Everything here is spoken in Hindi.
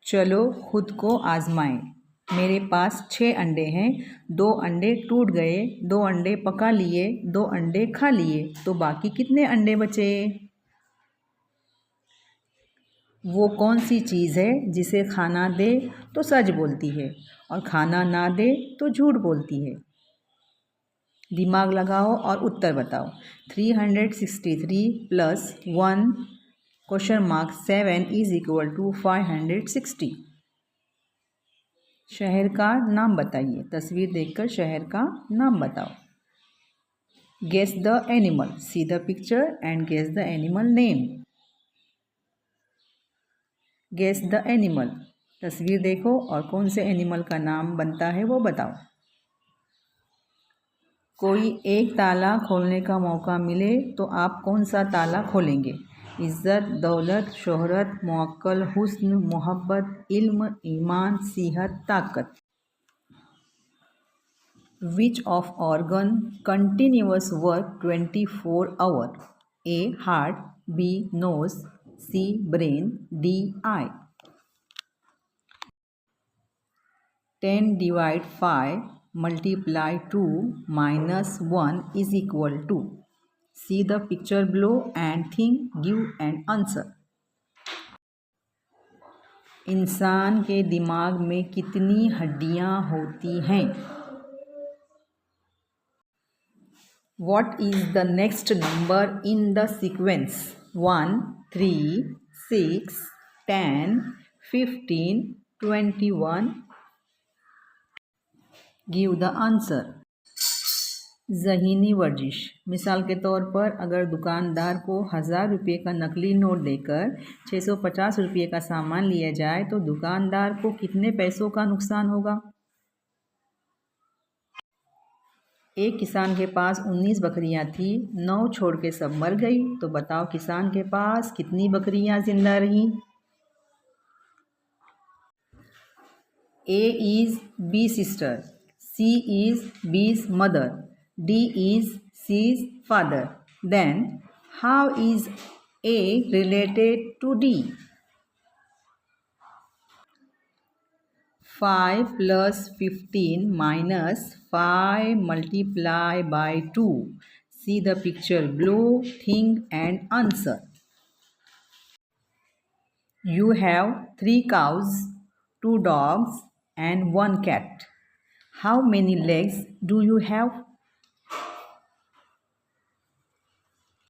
चलो खुद को आजमाएं। मेरे पास 6 अंडे हैं, 2 अंडे टूट गए, 2 अंडे पका लिए, 2 अंडे खा लिए, तो बाकी कितने अंडे बचे? वो कौन सी चीज़ है जिसे खाना दे तो सच बोलती है और खाना ना दे तो झूठ बोलती है? दिमाग लगाओ और उत्तर बताओ। 363 plus 1 question mark 7 is equal to 560। शहर का नाम बताइए। तस्वीर देखकर शहर का नाम बताओ। Guess the animal. See the picture and guess the animal name. Guess the animal. तस्वीर देखो और कौन से एनिमल का नाम बनता है वो बताओ। कोई एक ताला खोलने का मौका मिले तो आप कौन सा ताला खोलेंगे? इज़्ज़त, दौलत, शोहरत, मुअक्कल, हुस्न, मोहब्बत, इल्म, ईमान, सेहत, ताकत। Which of organ continuous work 24 hour? A. Heart, B. Nose, C. Brain, D. Eye. 10 divide 5 multiply 2 minus 1 is equal to. See the picture below and think, give an answer. इंसान के दिमाग में कितनी हड्डियां होती हैं? What is the next number in the sequence? 1, 3, 6, 10, 15, 21. Give the answer. ज़हीनी वर्जिश। मिसाल के तौर पर अगर दुकानदार को 1000 रुपये का नकली नोट देकर 650 रुपये का सामान लिया जाए तो दुकानदार को कितने पैसों का नुकसान होगा? एक किसान के पास 19 बकरियां थी, 9 छोड़ के सब मर गई, तो बताओ किसान के पास कितनी बकरियां जिंदा रहीं? A is B sister, C is B's mother, D is C's father. Then how is A related to D? 5 plus 15 minus 5 multiply by 2. See the picture below, think and answer. You have 3 cows, 2 dogs and 1 cat. How many legs do you have?